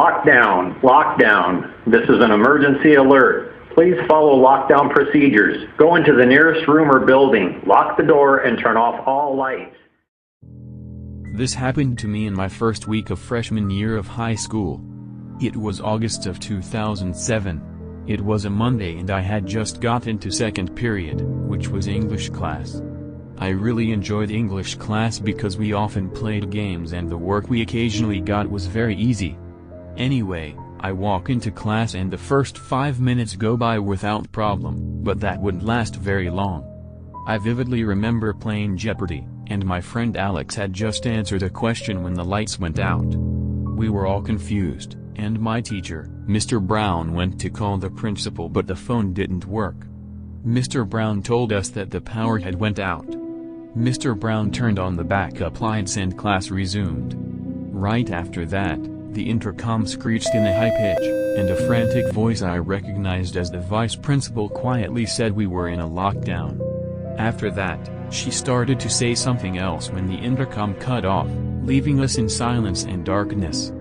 Lockdown, lockdown. This is an emergency alert. Please follow lockdown procedures. Go into the nearest room or building, lock the door, and turn off all lights. This happened to me in my first week of freshman year of high school. It was August of 2007. It was a Monday and I had just got into second period, which was English class. I really enjoyed English class because we often played games and the work we occasionally got was very easy. Anyway, I walk into class and the first 5 minutes go by without problem, but that wouldn't last very long. I vividly remember playing Jeopardy, and my friend Alex had just answered a question when the lights went out. We were all confused, and my teacher, Mr. Brown, went to call the principal but the phone didn't work. Mr. Brown told us that the power had went out. Mr. Brown turned on the backup lights and class resumed. Right after that, the intercom screeched in a high pitch, and a frantic voice I recognized as the vice principal quietly said we were in a lockdown. After that, she started to say something else when the intercom cut off, leaving us in silence and darkness.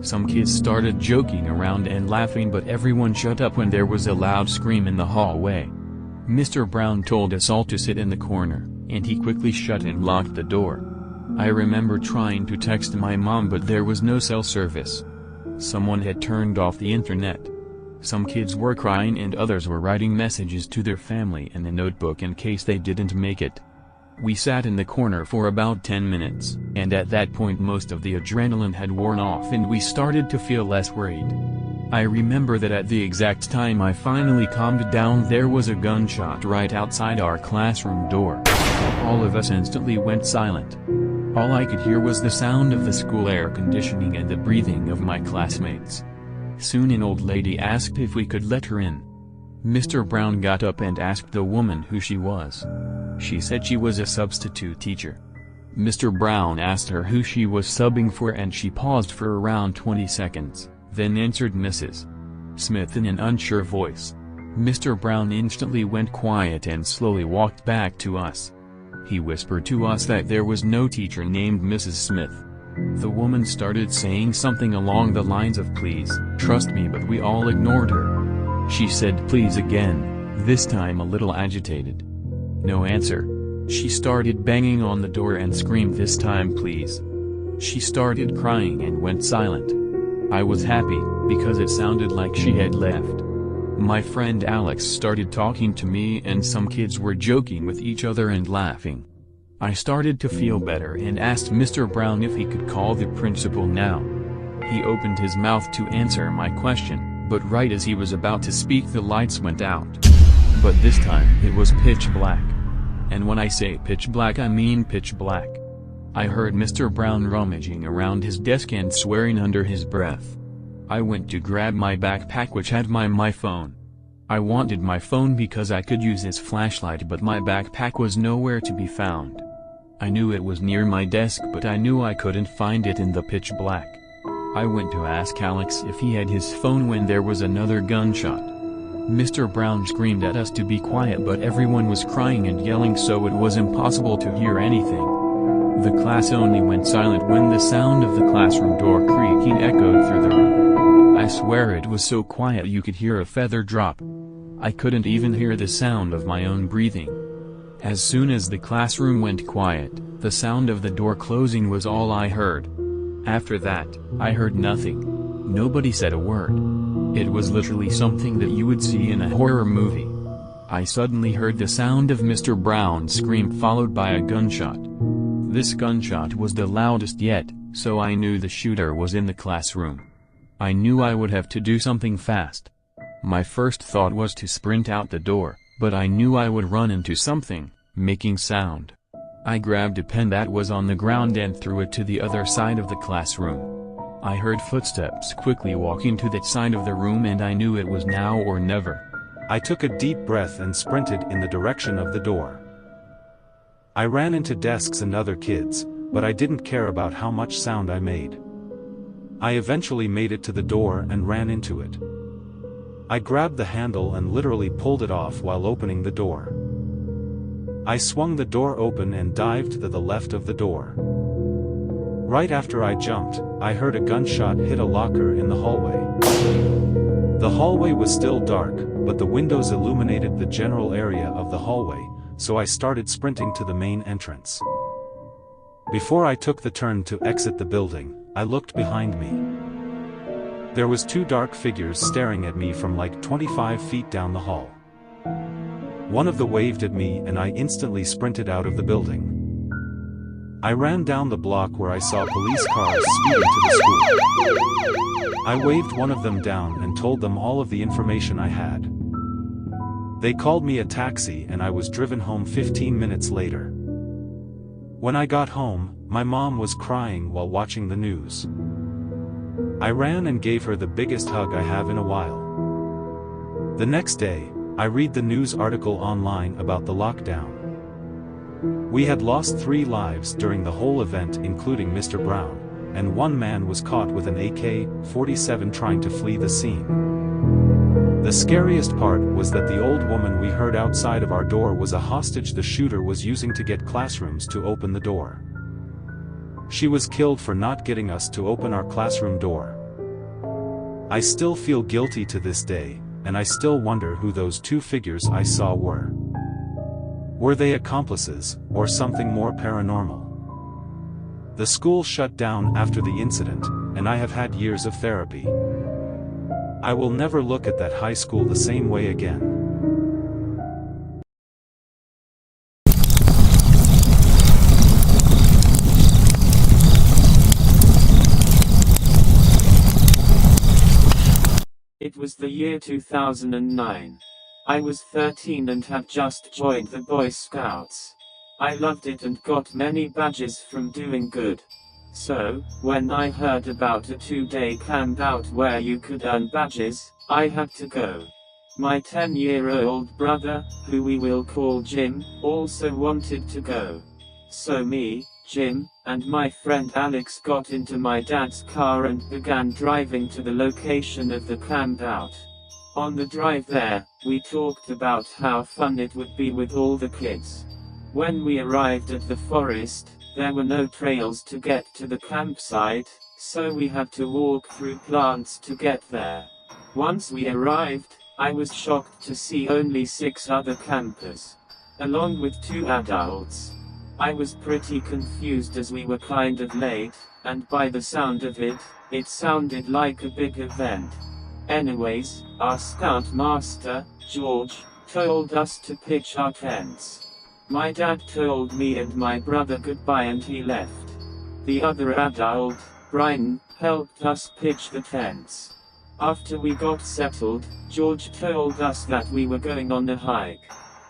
Some kids started joking around and laughing, but everyone shut up when there was a loud scream in the hallway. Mr. Brown told us all to sit in the corner, and he quickly shut and locked the door. I remember trying to text my mom but there was no cell service. Someone had turned off the internet. Some kids were crying and others were writing messages to their family in a notebook in case they didn't make it. We sat in the corner for about 10 minutes, and at that point most of the adrenaline had worn off and we started to feel less worried. I remember that at the exact time I finally calmed down there was a gunshot right outside our classroom door. All of us instantly went silent. All I could hear was the sound of the school air conditioning and the breathing of my classmates. Soon an old lady asked if we could let her in. Mr. Brown got up and asked the woman who she was. She said she was a substitute teacher. Mr. Brown asked her who she was subbing for and she paused for around 20 seconds, then answered Mrs. Smith in an unsure voice. Mr. Brown instantly went quiet and slowly walked back to us. He whispered to us that there was no teacher named Mrs. Smith. The woman started saying something along the lines of "Please, trust me," but we all ignored her. She said "please" again, this time a little agitated. No answer. She started banging on the door and screamed this time "please." She started crying and went silent. I was happy, because it sounded like she had left. My friend Alex started talking to me and some kids were joking with each other and laughing. I started to feel better and asked Mr. Brown if he could call the principal now. He opened his mouth to answer my question, but right as he was about to speak the lights went out. But this time it was pitch black. And when I say pitch black I mean pitch black. I heard Mr. Brown rummaging around his desk and swearing under his breath. I went to grab my backpack which had my phone. I wanted my phone because I could use its flashlight but my backpack was nowhere to be found. I knew it was near my desk but I knew I couldn't find it in the pitch black. I went to ask Alex if he had his phone when there was another gunshot. Mr. Brown screamed at us to be quiet but everyone was crying and yelling so it was impossible to hear anything. The class only went silent when the sound of the classroom door creaking echoed through the room. I swear it was so quiet you could hear a feather drop. I couldn't even hear the sound of my own breathing. As soon as the classroom went quiet, the sound of the door closing was all I heard. After that, I heard nothing. Nobody said a word. It was literally something that you would see in a horror movie. I suddenly heard the sound of Mr. Brown's scream followed by a gunshot. This gunshot was the loudest yet, so I knew the shooter was in the classroom. I knew I would have to do something fast. My first thought was to sprint out the door, but I knew I would run into something, making sound. I grabbed a pen that was on the ground and threw it to the other side of the classroom. I heard footsteps quickly walking to that side of the room and I knew it was now or never. I took a deep breath and sprinted in the direction of the door. I ran into desks and other kids, but I didn't care about how much sound I made. I eventually made it to the door and ran into it. I grabbed the handle and literally pulled it off while opening the door. I swung the door open and dived to the left of the door. Right after I jumped, I heard a gunshot hit a locker in the hallway. The hallway was still dark, but the windows illuminated the general area of the hallway, so I started sprinting to the main entrance. Before I took the turn to exit the building, I looked behind me. There was two dark figures staring at me from like 25 feet down the hall. One of them waved at me and I instantly sprinted out of the building. I ran down the block where I saw police cars speeding to the school. I waved one of them down and told them all of the information I had. They called me a taxi and I was driven home 15 minutes later. When I got home, my mom was crying while watching the news. I ran and gave her the biggest hug I have in a while. The next day, I read the news article online about the lockdown. We had lost 3 lives during the whole event, including Mr. Brown, and 1 man was caught with an AK-47 trying to flee the scene. The scariest part was that the old woman we heard outside of our door was a hostage the shooter was using to get classrooms to open the door. She was killed for not getting us to open our classroom door. I still feel guilty to this day, and I still wonder who those 2 figures I saw were. Were they accomplices, or something more paranormal? The school shut down after the incident, and I have had years of therapy. I will never look at that high school the same way again. It was the year 2009. I was 13 and had just joined the Boy Scouts. I loved it and got many badges from doing good. So, when I heard about a 2-day camp out where you could earn badges, I had to go. My 10-year-old brother, who we will call Jim, also wanted to go. So me, Jim, and my friend Alex got into my dad's car and began driving to the location of the camp out. On the drive there, we talked about how fun it would be with all the kids. When we arrived at the forest, there were no trails to get to the campsite, so we had to walk through plants to get there. Once we arrived, I was shocked to see only 6 other campers, along with 2 adults. I was pretty confused as we were kind of late, and by the sound of it, it sounded like a big event. Anyways, our scout master, George, told us to pitch our tents. My dad told me and my brother goodbye and he left. The other adult, Brian, helped us pitch the tents. After we got settled, George told us that we were going on a hike.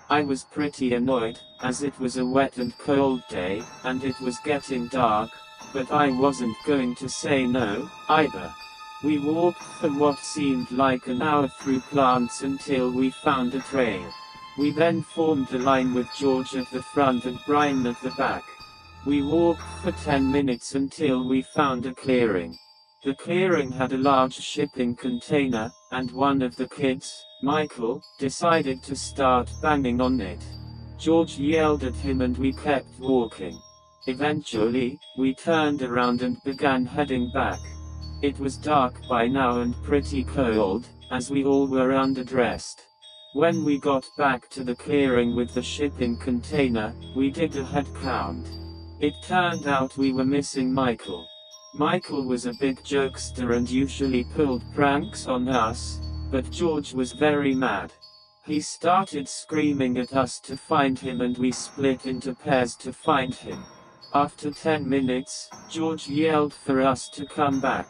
I was pretty annoyed, as it was a wet and cold day, and it was getting dark, but I wasn't going to say no, either. We walked for what seemed like an hour through plants until we found a trail. We then formed a line with George at the front and Brian at the back. We walked for 10 minutes until we found a clearing. The clearing had a large shipping container, and one of the kids, Michael, decided to start banging on it. George yelled at him and we kept walking. Eventually, we turned around and began heading back. It was dark by now and pretty cold, as we all were underdressed. When we got back to the clearing with the shipping container, we did a head count. It turned out we were missing Michael. Michael was a big jokester and usually pulled pranks on us, but George was very mad. He started screaming at us to find him and we split into pairs to find him. After 10 minutes, George yelled for us to come back.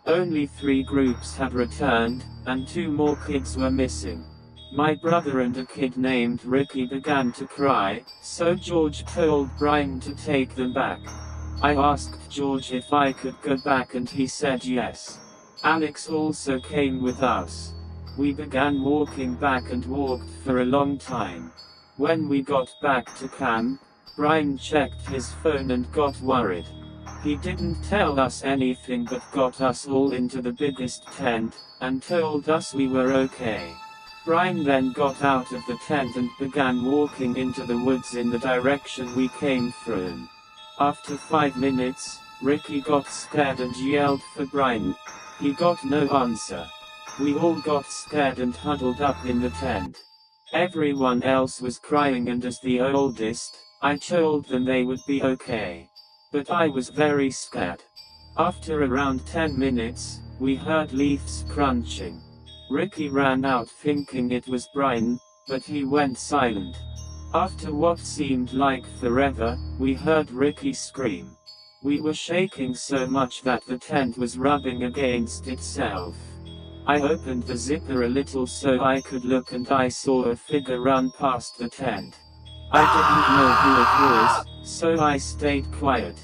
Only 3 groups had returned, and 2 more kids were missing. My brother and a kid named Ricky began to cry, so George told Brian to take them back. I asked George if I could go back and he said yes. Alex also came with us. We began walking back and walked for a long time. When we got back to camp, Brian checked his phone and got worried. He didn't tell us anything but got us all into the biggest tent, and told us we were okay. Brian then got out of the tent and began walking into the woods in the direction we came from. After 5 minutes, Ricky got scared and yelled for Brian. He got no answer. We all got scared and huddled up in the tent. Everyone else was crying, and as the oldest, I told them they would be okay. But I was very scared. After around 10 minutes, we heard leaves crunching. Ricky ran out thinking it was Brian, but he went silent. After what seemed like forever, we heard Ricky scream. We were shaking so much that the tent was rubbing against itself. I opened the zipper a little so I could look, and I saw a figure run past the tent. I didn't know who it was, so I stayed quiet.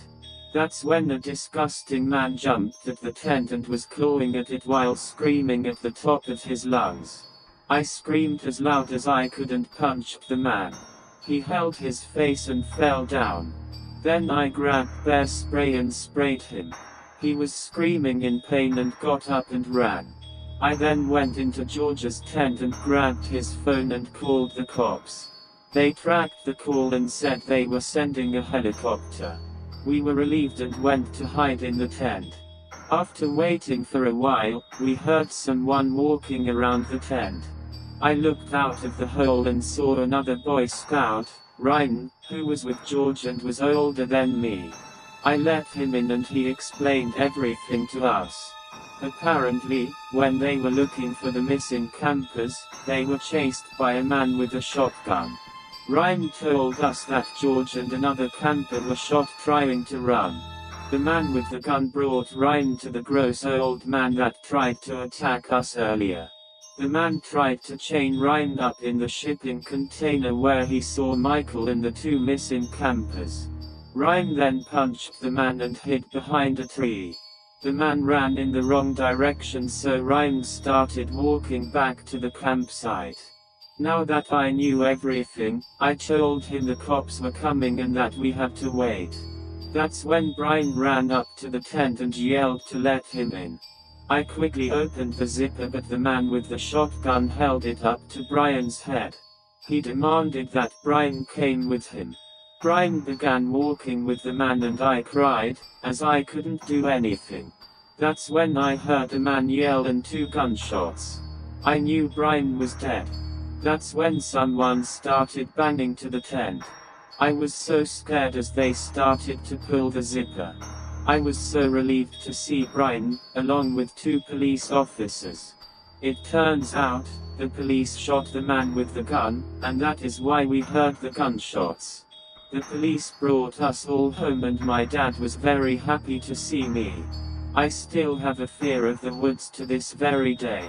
That's when a disgusting man jumped at the tent and was clawing at it while screaming at the top of his lungs. I screamed as loud as I could and punched the man. He held his face and fell down. Then I grabbed bear spray and sprayed him. He was screaming in pain and got up and ran. I then went into George's tent and grabbed his phone and called the cops. They tracked the call and said they were sending a helicopter. We were relieved and went to hide in the tent. After waiting for a while, we heard someone walking around the tent. I looked out of the hole and saw another Boy Scout, Ryan, who was with George and was older than me. I let him in and he explained everything to us. Apparently, when they were looking for the missing campers, they were chased by a man with a shotgun. Ryan told us that George and another camper were shot trying to run. The man with the gun brought Ryan to the gross old man that tried to attack us earlier. The man tried to chain Ryan up in the shipping container where he saw Michael and the two missing campers. Ryan then punched the man and hid behind a tree. The man ran in the wrong direction, so Ryan started walking back to the campsite. Now that I knew everything, I told him the cops were coming and that we had to wait. That's when Brian ran up to the tent and yelled to let him in. I quickly opened the zipper, but the man with the shotgun held it up to Brian's head. He demanded that Brian came with him. Brian began walking with the man and I cried, as I couldn't do anything. That's when I heard a man yell and 2 gunshots. I knew Brian was dead. That's when someone started banging to the tent. I was so scared as they started to pull the zipper. I was so relieved to see Brian, along with 2 police officers. It turns out, the police shot the man with the gun, and that is why we heard the gunshots. The police brought us all home and my dad was very happy to see me. I still have a fear of the woods to this very day.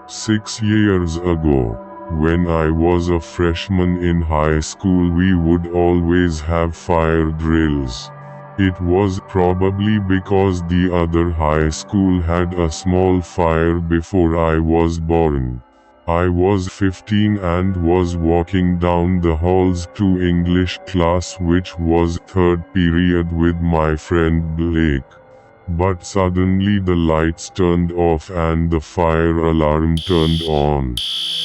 Six years ago, when I was a freshman in high school, we would always have fire drills. It was probably because the other high school had a small fire before I was born. I was 15 and was walking down the halls to English class, which was third period, with my friend Blake. But suddenly the lights turned off and the fire alarm turned on.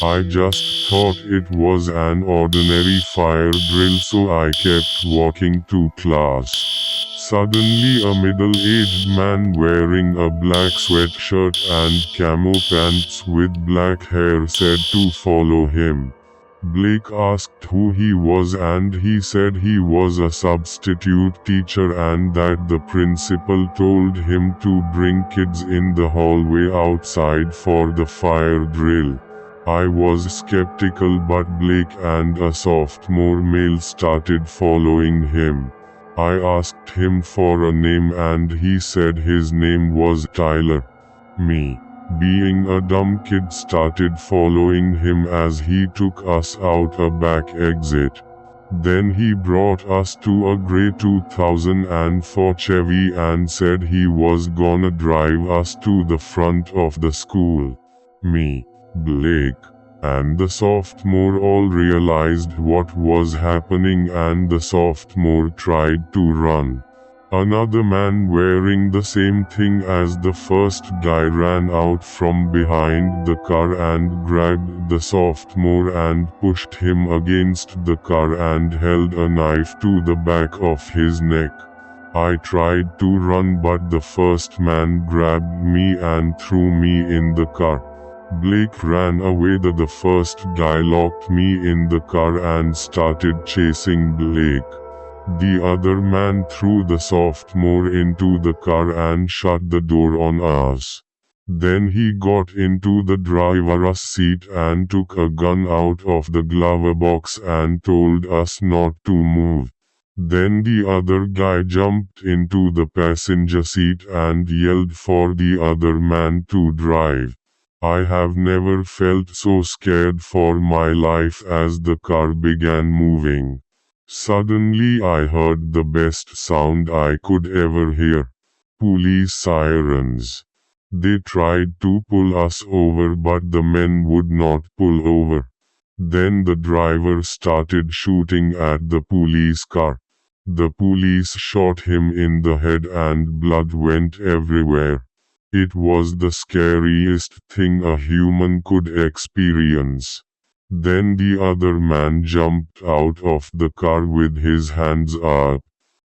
I just thought it was an ordinary fire drill, so I kept walking to class. Suddenly a middle-aged man wearing a black sweatshirt and camo pants with black hair said to follow him. Blake asked who he was and he said he was a substitute teacher and that the principal told him to bring kids in the hallway outside for the fire drill. I was skeptical, but Blake and a sophomore male started following him. I asked him for a name and he said his name was Tyler. Me, being a dumb kid, started following him as he took us out a back exit. Then he brought us to a grey 2004 Chevy and said he was gonna drive us to the front of the school. Me, Blake, and the sophomore all realized what was happening and the sophomore tried to run. Another man wearing the same thing as the first guy ran out from behind the car and grabbed the sophomore and pushed him against the car and held a knife to the back of his neck. I tried to run, but the first man grabbed me and threw me in the car. Blake ran away. The first guy locked me in the car and started chasing Blake. The other man threw the sophomore into the car and shut the door on us. Then he got into the driver's seat and took a gun out of the glove box and told us not to move. Then the other guy jumped into the passenger seat and yelled for the other man to drive. I have never felt so scared for my life as the car began moving. Suddenly I heard the best sound I could ever hear. Police sirens. They tried to pull us over, but the men would not pull over. Then the driver started shooting at the police car. The police shot him in the head and blood went everywhere. It was the scariest thing a human could experience. Then the other man jumped out of the car with his hands up.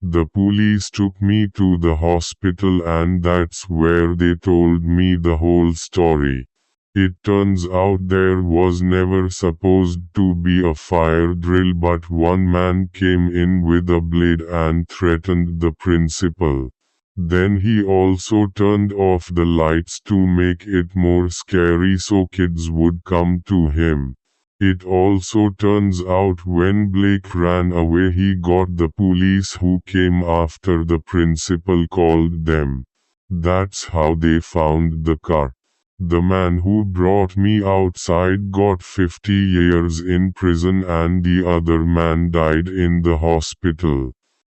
The police took me to the hospital and that's where they told me the whole story. It turns out there was never supposed to be a fire drill, but one man came in with a blade and threatened the principal. Then he also turned off the lights to make it more scary so kids would come to him. It also turns out when Blake ran away, he got the police who came after the principal called them. That's how they found the car. The man who brought me outside got 50 years in prison and the other man died in the hospital.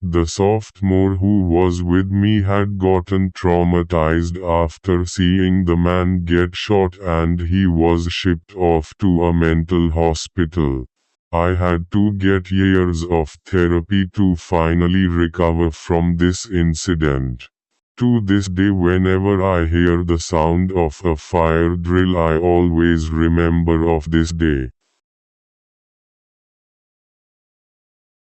The sophomore who was with me had gotten traumatized after seeing the man get shot and he was shipped off to a mental hospital. I had to get years of therapy to finally recover from this incident. To this day, whenever I hear the sound of a fire drill, I always remember of this day.